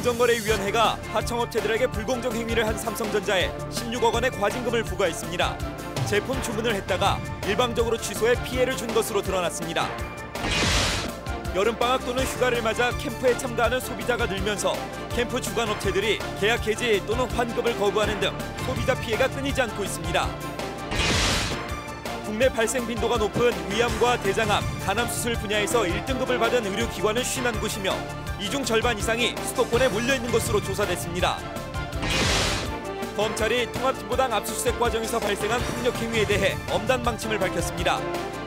공정거래위원회가 하청업체들에게 불공정 행위를 한 삼성전자에 16억 원의 과징금을 부과했습니다. 제품 주문을 했다가 일방적으로 취소해 피해를 준 것으로 드러났습니다. 여름방학 또는 휴가를 맞아 캠프에 참가하는 소비자가 늘면서 캠프 주관업체들이 계약 해지 또는 환급을 거부하는 등 소비자 피해가 끊이지 않고 있습니다. 국내 발생 빈도가 높은 위암과 대장암, 간암 수술 분야에서 1등급을 받은 의료기관은 51곳이며 이 중 절반 이상이 수도권에 몰려있는 것으로 조사됐습니다. 검찰이 통합진보당 압수수색 과정에서 발생한 폭력 행위에 대해 엄단 방침을 밝혔습니다.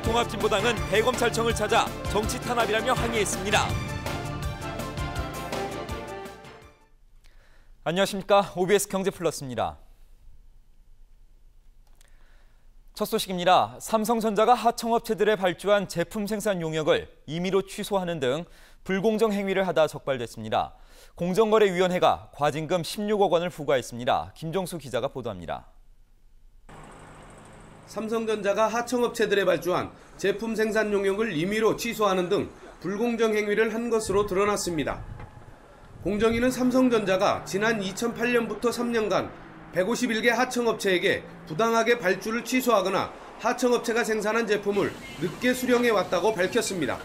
통합진보당은 대검찰청을 찾아 정치 탄압이라며 항의했습니다. 안녕하십니까. OBS 경제플러스입니다. 첫 소식입니다. 삼성전자가 하청업체들에 발주한 제품 생산 용역을 임의로 취소하는 등 불공정 행위를 하다 적발됐습니다. 공정거래위원회가 과징금 16억 원을 부과했습니다. 김종수 기자가 보도합니다. 삼성전자가 하청업체들에 발주한 제품 생산 용역을 임의로 취소하는 등 불공정 행위를 한 것으로 드러났습니다. 공정위는 삼성전자가 지난 2008년부터 3년간 151개 하청업체에게 부당하게 발주를 취소하거나 하청업체가 생산한 제품을 늦게 수령해 왔다고 밝혔습니다.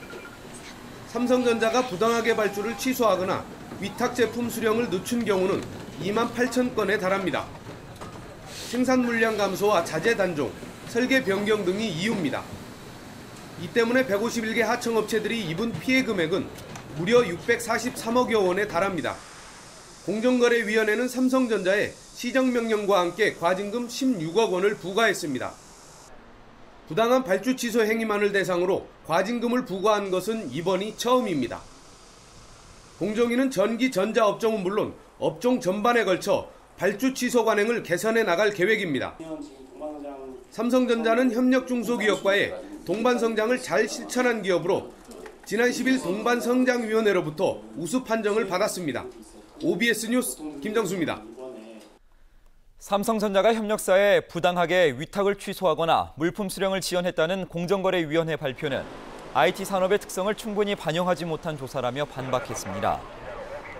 삼성전자가 부당하게 발주를 취소하거나 위탁 제품 수령을 늦춘 경우는 2만 8천 건에 달합니다. 생산 물량 감소와 자재 단종, 설계 변경 등이 이유입니다. 이 때문에 151개 하청업체들이 입은 피해 금액은 무려 643억여 원에 달합니다. 공정거래위원회는 삼성전자에 시정명령과 함께 과징금 16억 원을 부과했습니다. 부당한 발주 취소 행위만을 대상으로 과징금을 부과한 것은 이번이 처음입니다. 공정위는 전기 전자 업종은 물론 업종 전반에 걸쳐 발주 취소 관행을 개선해 나갈 계획입니다. 삼성전자는 협력 중소기업과의 동반성장을 잘 실천한 기업으로 지난 10일 동반성장위원회로부터 우수 판정을 받았습니다. OBS 뉴스 김정수입니다. 삼성전자가 협력사에 부당하게 위탁을 취소하거나 물품 수령을 지연했다는 공정거래위원회 발표는 IT 산업의 특성을 충분히 반영하지 못한 조사라며 반박했습니다.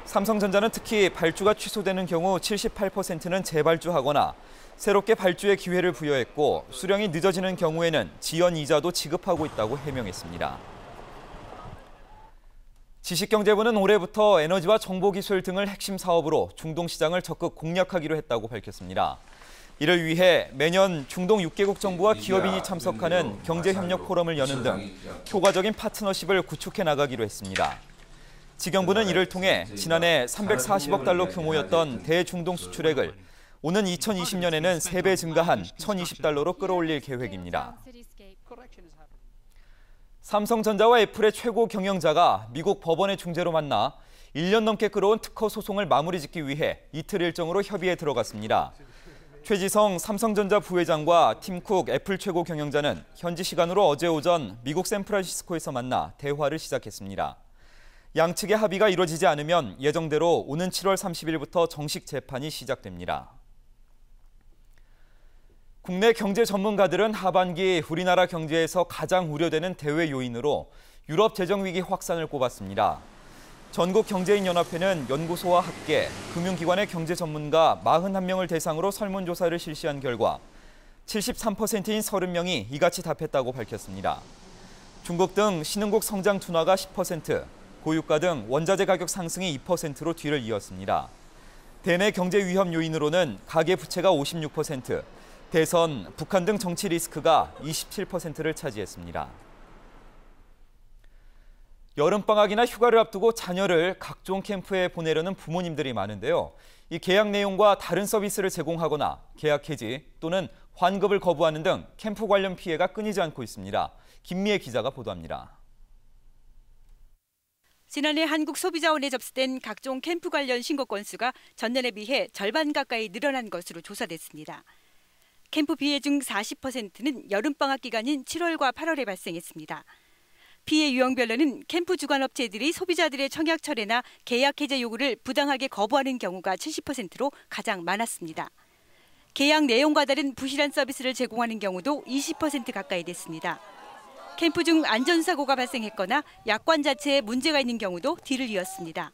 삼성전자는 특히 발주가 취소되는 경우 78%는 재발주하거나 새롭게 발주의 기회를 부여했고 수령이 늦어지는 경우에는 지연 이자도 지급하고 있다고 해명했습니다. 지식경제부는 올해부터 에너지와 정보기술 등을 핵심 사업으로 중동 시장을 적극 공략하기로 했다고 밝혔습니다. 이를 위해 매년 중동 6개국 정부와 기업인이 참석하는 경제협력 포럼을 여는 등 효과적인 파트너십을 구축해 나가기로 했습니다. 지경부는 이를 통해 지난해 340억 달러 규모였던 대중동 수출액을 오는 2020년에는 3배 증가한 1,020달러로 끌어올릴 계획입니다. 삼성전자와 애플의 최고 경영자가 미국 법원의 중재로 만나 1년 넘게 끌어온 특허 소송을 마무리 짓기 위해 이틀 일정으로 협의에 들어갔습니다. 최지성 삼성전자 부회장과 팀 쿡 애플 최고 경영자는 현지 시간으로 어제 오전 미국 샌프란시스코에서 만나 대화를 시작했습니다. 양측의 합의가 이루어지지 않으면 예정대로 오는 7월 30일부터 정식 재판이 시작됩니다. 국내 경제 전문가들은 하반기 우리나라 경제에서 가장 우려되는 대외 요인으로 유럽 재정 위기 확산을 꼽았습니다. 전국경제인연합회는 연구소와 학계, 금융기관의 경제 전문가 41명을 대상으로 설문조사를 실시한 결과 73%인 30명이 이같이 답했다고 밝혔습니다. 중국 등 신흥국 성장 둔화가 10%, 고유가 등 원자재 가격 상승이 2%로 뒤를 이었습니다. 대내 경제 위험 요인으로는 가계부채가 56%, 대선, 북한 등 정치 리스크가 27%를 차지했습니다. 여름방학이나 휴가를 앞두고 자녀를 각종 캠프에 보내려는 부모님들이 많은데요. 이 계약 내용과 다른 서비스를 제공하거나 계약 해지 또는 환급을 거부하는 등 캠프 관련 피해가 끊이지 않고 있습니다. 김미애 기자가 보도합니다. 지난해 한국소비자원에 접수된 각종 캠프 관련 신고 건수가 전년에 비해 절반 가까이 늘어난 것으로 조사됐습니다. 캠프 피해 중 40%는 여름방학 기간인 7월과 8월에 발생했습니다. 피해 유형별로는 캠프 주관업체들이 소비자들의 청약 철회나 계약 해제 요구를 부당하게 거부하는 경우가 70%로 가장 많았습니다. 계약 내용과 다른 부실한 서비스를 제공하는 경우도 20% 가까이 됐습니다. 캠프 중 안전사고가 발생했거나 약관 자체에 문제가 있는 경우도 뒤를 이었습니다.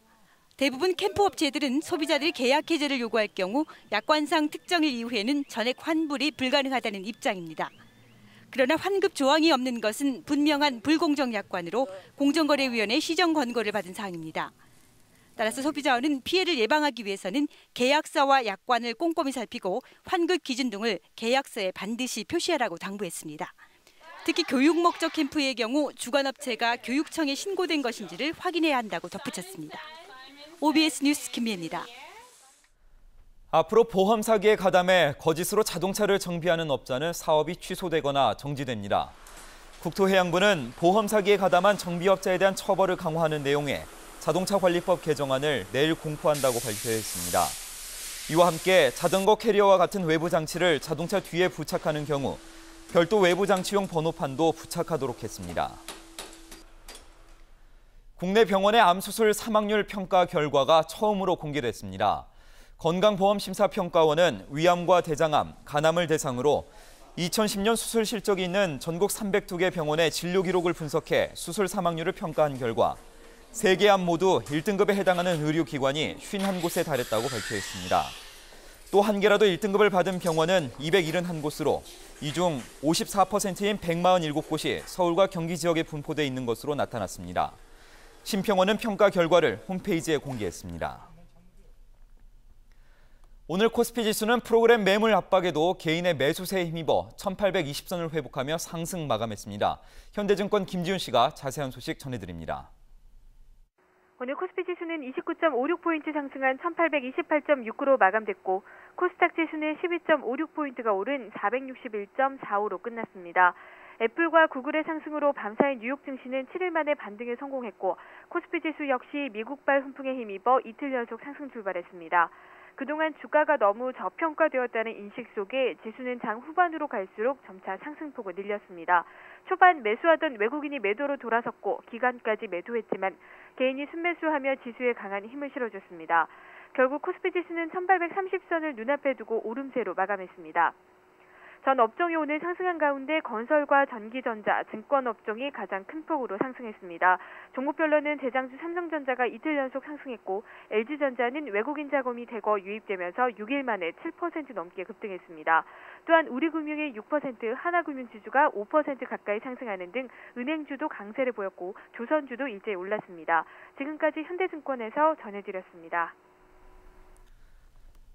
대부분 캠프 업체들은 소비자들이 계약 해지를 요구할 경우 약관상 특정일 이후에는 전액 환불이 불가능하다는 입장입니다. 그러나 환급 조항이 없는 것은 분명한 불공정 약관으로 공정거래위원회 시정 권고를 받은 사항입니다. 따라서 소비자원은 피해를 예방하기 위해서는 계약서와 약관을 꼼꼼히 살피고 환급 기준 등을 계약서에 반드시 표시하라고 당부했습니다. 특히 교육 목적 캠프의 경우 주관업체가 교육청에 신고된 것인지를 확인해야 한다고 덧붙였습니다. OBS 뉴스 김미애입니다. 앞으로 보험 사기에 가담해 거짓으로 자동차를 정비하는 업자는 사업이 취소되거나 정지됩니다. 국토해양부는 보험 사기에 가담한 정비업자에 대한 처벌을 강화하는 내용의 자동차관리법 개정안을 내일 공포한다고 발표했습니다. 이와 함께 자전거 캐리어와 같은 외부 장치를 자동차 뒤에 부착하는 경우 별도 외부 장치용 번호판도 부착하도록 했습니다. 국내 병원의 암수술 사망률 평가 결과가 처음으로 공개됐습니다. 건강보험심사평가원은 위암과 대장암, 간암을 대상으로 2010년 수술 실적이 있는 전국 302개 병원의 진료 기록을 분석해 수술 사망률을 평가한 결과 3개 암 모두 1등급에 해당하는 의료기관이 51곳에 달했다고 발표했습니다. 또 한 개라도 1등급을 받은 병원은 271곳으로 이 중 54%인 147곳이 서울과 경기 지역에 분포돼 있는 것으로 나타났습니다. 심평원은 평가 결과를 홈페이지에 공개했습니다. 오늘 코스피 지수는 프로그램 매물 압박에도 개인의 매수세에 힘입어 1820선을 회복하며 상승 마감했습니다. 현대증권 김지훈 씨가 자세한 소식 전해드립니다. 오늘 코스피 지수는 29.56포인트 상승한 1828.69로 마감됐고 코스닥 지수는 12.56포인트가 오른 461.45로 끝났습니다. 애플과 구글의 상승으로 밤사이 뉴욕 증시는 7일 만에 반등에 성공했고 코스피 지수 역시 미국발 훈풍에 힘입어 이틀 연속 상승 출발했습니다. 그동안 주가가 너무 저평가되었다는 인식 속에 지수는 장 후반으로 갈수록 점차 상승폭을 늘렸습니다. 초반 매수하던 외국인이 매도로 돌아섰고 기관까지 매도했지만 개인이 순매수하며 지수에 강한 힘을 실어줬습니다. 결국 코스피 지수는 1830선을 눈앞에 두고 오름세로 마감했습니다. 전 업종이 오늘 상승한 가운데 건설과 전기전자, 증권업종이 가장 큰 폭으로 상승했습니다. 종목별로는 대장주 삼성전자가 이틀 연속 상승했고 LG전자는 외국인 자금이 대거 유입되면서 6일 만에 7% 넘게 급등했습니다. 또한 우리금융의 6%, 하나금융지주가 5% 가까이 상승하는 등 은행주도 강세를 보였고 조선주도 일제히 올랐습니다. 지금까지 현대증권에서 전해드렸습니다.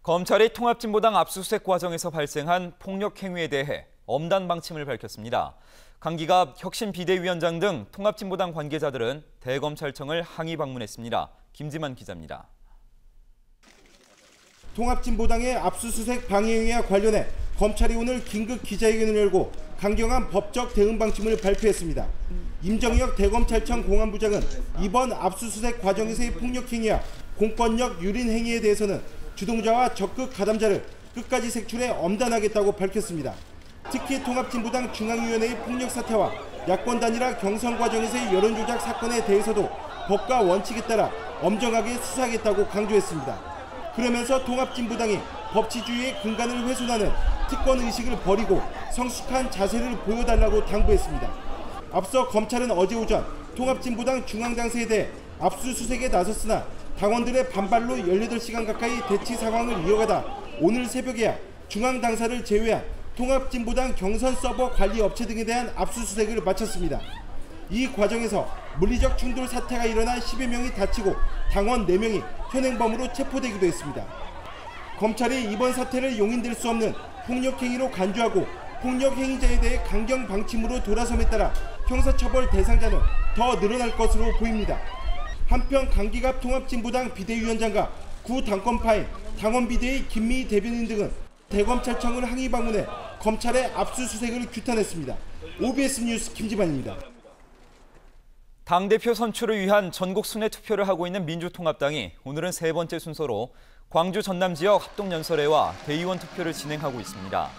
검찰이 통합진보당 압수수색 과정에서 발생한 폭력 행위에 대해 엄단 방침을 밝혔습니다. 강기갑 혁신 비대위원장 등 통합진보당 관계자들은 대검찰청을 항의 방문했습니다. 김지만 기자입니다. 통합진보당의 압수수색 방해 행위와 관련해 검찰이 오늘 긴급 기자회견을 열고 강경한 법적 대응 방침을 발표했습니다. 임정혁 대검찰청 공안부장은 이번 압수수색 과정에서의 폭력 행위와 공권력 유린 행위에 대해서는 주동자와 적극 가담자를 끝까지 색출해 엄단하겠다고 밝혔습니다. 특히 통합진보당 중앙위원회의 폭력 사태와 야권 단일화 경선 과정에서의 여론조작 사건에 대해서도 법과 원칙에 따라 엄정하게 수사하겠다고 강조했습니다. 그러면서 통합진보당이 법치주의의 근간을 훼손하는 특권의식을 버리고 성숙한 자세를 보여달라고 당부했습니다. 앞서 검찰은 어제 오전 통합진보당 중앙당사에 대해 압수수색에 나섰으나 당원들의 반발로 18시간 가까이 대치 상황을 이어가다 오늘 새벽에야 중앙당사를 제외한 통합진보당 경선 서버 관리 업체 등에 대한 압수수색을 마쳤습니다. 이 과정에서 물리적 충돌 사태가 일어나 10여 명이 다치고 당원 4명이 현행범으로 체포되기도 했습니다. 검찰이 이번 사태를 용인될 수 없는 폭력행위로 간주하고 폭력행위자에 대해 강경 방침으로 돌아섬에 따라 형사처벌 대상자는 더 늘어날 것으로 보입니다. 한편 강기갑 통합진보당 비대위원장과 구 당권파인 당원비대위 김미희 대변인 등은 대검찰청을 항의 방문해 검찰의 압수수색을 규탄했습니다. OBS 뉴스 김지만입니다. 당대표 선출을 위한 전국 순회 투표를 하고 있는 민주통합당이 오늘은 세 번째 순서로 광주 전남 지역 합동연설회와 대의원 투표를 진행하고 있습니다.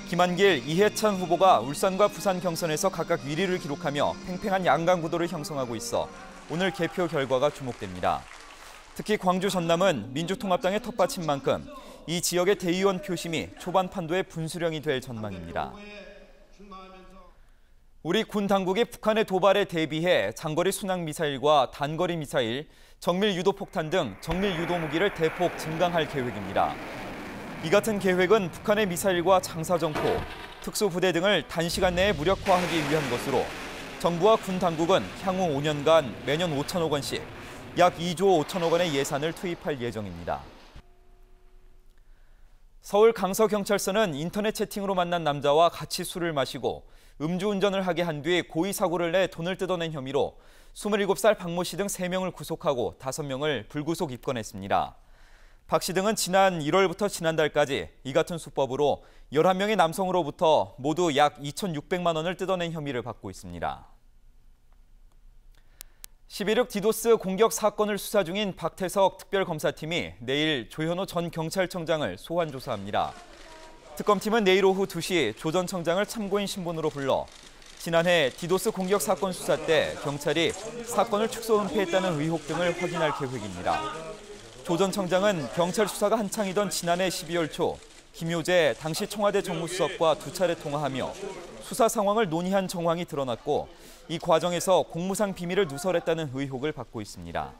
김한길, 이해찬 후보가 울산과 부산 경선에서 각각 1위를 기록하며 팽팽한 양강 구도를 형성하고 있어 오늘 개표 결과가 주목됩니다. 특히 광주 전남은 민주통합당의 텃밭인 만큼 이 지역의 대의원 표심이 초반 판도의 분수령이 될 전망입니다. 우리 군 당국이 북한의 도발에 대비해 장거리 순항 미사일과 단거리 미사일, 정밀 유도 폭탄 등 정밀 유도 무기를 대폭 증강할 계획입니다. 이 같은 계획은 북한의 미사일과 장사정포, 특수부대 등을 단시간 내에 무력화하기 위한 것으로 정부와 군 당국은 향후 5년간 매년 5천억 원씩 약 2조 5천억 원의 예산을 투입할 예정입니다. 서울 강서경찰서는 인터넷 채팅으로 만난 남자와 같이 술을 마시고 음주운전을 하게 한 뒤 고의 사고를 내 돈을 뜯어낸 혐의로 27살 박모 씨 등 3명을 구속하고 5명을 불구속 입건했습니다. 박 씨 등은 지난 1월부터 지난달까지 이 같은 수법으로 11명의 남성으로부터 모두 약 2,600만 원을 뜯어낸 혐의를 받고 있습니다. 11.6 디도스 공격 사건을 수사 중인 박태석 특별검사팀이 내일 조현호 전 경찰청장을 소환 조사합니다. 특검팀은 내일 오후 2시 조 전 청장을 참고인 신분으로 불러 지난해 디도스 공격 사건 수사 때 경찰이 사건을 축소 은폐했다는 의혹 등을 확인할 계획입니다. 조 전 청장은 경찰 수사가 한창이던 지난해 12월 초 김효재 당시 청와대 정무수석과 2차례 통화하며 수사 상황을 논의한 정황이 드러났고 이 과정에서 공무상 비밀을 누설했다는 의혹을 받고 있습니다.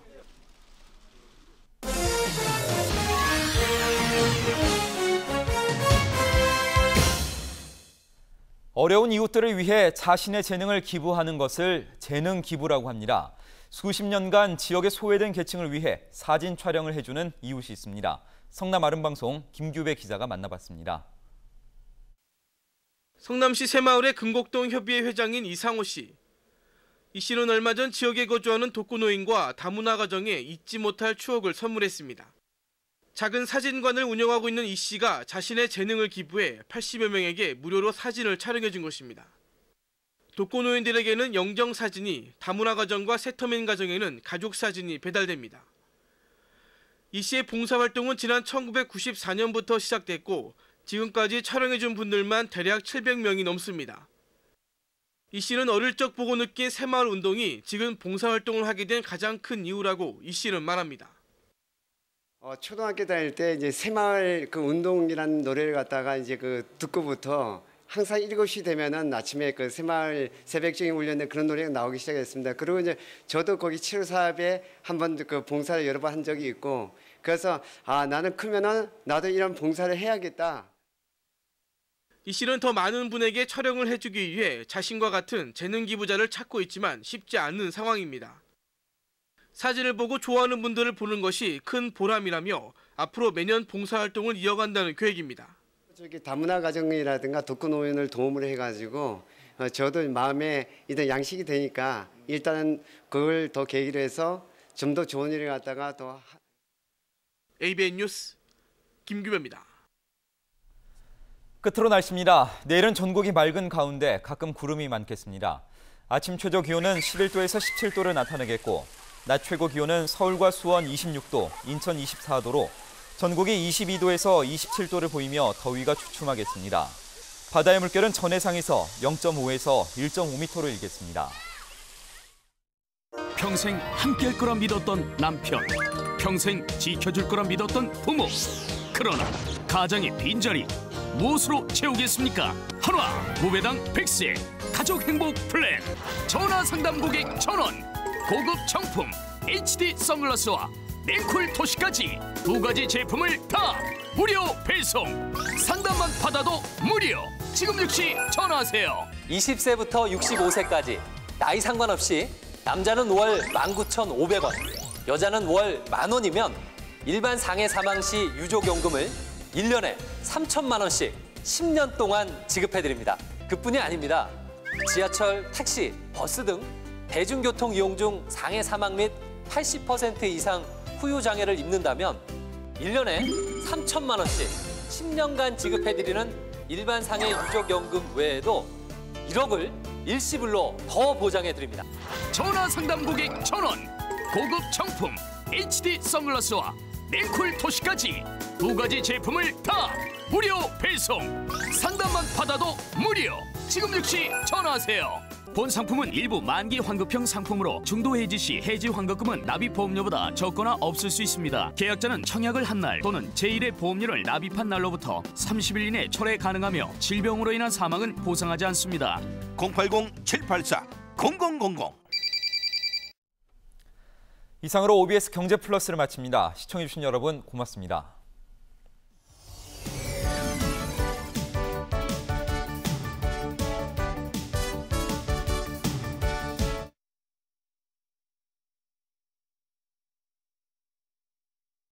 어려운 이웃들을 위해 자신의 재능을 기부하는 것을 재능 기부라고 합니다. 수십 년간 지역의 소외된 계층을 위해 사진 촬영을 해주는 이웃이 있습니다. 성남 아름방송 김규배 기자가 만나봤습니다. 성남시 새마을의 금곡동 협의회 회장인 이상호 씨. 이 씨는 얼마 전 지역에 거주하는 독거노인과 다문화 가정에 잊지 못할 추억을 선물했습니다. 작은 사진관을 운영하고 있는 이 씨가 자신의 재능을 기부해 80여 명에게 무료로 사진을 촬영해 준 것입니다. 독거노인들에게는 영정 사진이, 다문화 가정과 세터민 가정에는 가족 사진이 배달됩니다. 이 씨의 봉사활동은 지난 1994년부터 시작됐고 지금까지 촬영해 준 분들만 대략 700명이 넘습니다. 이 씨는 어릴 적 보고 느낀 새마을 운동이 지금 봉사활동을 하게 된 가장 큰 이유라고 이 씨는 말합니다. 초등학교 다닐 때 이제 새마을 그 운동이라는 노래를 갖다가 이제 듣고부터 항상 7시 되면은 아침에 그 새마을 새벽적인 훈련에 그런 노래가 나오기 시작했습니다. 그리고 이제 저도 거기 치료 사업에 한번 그 봉사를 여러 번 한 적이 있고 그래서 나는 크면은 나도 이런 봉사를 해야겠다. 이 씨는 더 많은 분에게 촬영을 해주기 위해 자신과 같은 재능 기부자를 찾고 있지만 쉽지 않은 상황입니다. 사진을 보고 좋아하는 분들을 보는 것이 큰 보람이라며 앞으로 매년 봉사활동을 이어간다는 계획입니다. 저기 다문화 가정이라든가 독거노인을 도움을 해가지고 저도 마음에 일단 양식이 되니까 일단은 그걸 더 계기로 해서 좀 더 좋은 일을 갖다가 더. ABN 뉴스 김규배입니다. 끝으로 날씨입니다. 내일은 전국이 맑은 가운데 가끔 구름이 많겠습니다. 아침 최저 기온은 11도에서 17도를 나타내겠고 낮 최고 기온은 서울과 수원 26도, 인천 24도로 전국이 22도에서 27도를 보이며 더위가 주춤하겠습니다. 바다의 물결은 전해상에서 0.5에서 1.5m로 일겠습니다. 평생 함께할 거라 믿었던 남편, 평생 지켜줄 거라 믿었던 부모. 그러나 가정의 빈자리 무엇으로 채우겠습니까? 한화 무배당 100세 가족 행복 플랜, 전화 상담 고객 1,000원, 고급 정품 HD 선글라스와 랭쿨 토시까지 2가지 제품을 다 무료 배송. 상담만 받아도 무료. 지금 즉시 전화하세요. 20세부터 65세까지 나이 상관없이 남자는 월 19,500원, 여자는 월 10,000원이면 일반 상해 사망 시 유족연금을 1년에 3천만 원씩 10년 동안 지급해드립니다. 그뿐이 아닙니다. 지하철, 택시, 버스 등 대중교통 이용 중 상해 사망 및 80% 이상 후유 장애를 입는다면 1년에 3천만 원씩 10년간 지급해드리는 일반 상해 유족연금 외에도 1억을 일시불로 더 보장해드립니다. 전화 상담 고객 1,000원, 고급 정품 HD 선글라스와 랭쿨 토시까지 2가지 제품을 다 무료 배송. 상담만 받아도 무료. 지금 즉시 전화하세요. 본 상품은 일부 만기 환급형 상품으로 중도 해지 시 해지 환급금은 납입 보험료보다 적거나 없을 수 있습니다. 계약자는 청약을 한 날 또는 제1회 보험료를 납입한 날로부터 30일 이내 철회 가능하며 질병으로 인한 사망은 보상하지 않습니다. 080-784-0000 이상으로 OBS 경제플러스를 마칩니다. 시청해주신 여러분 고맙습니다.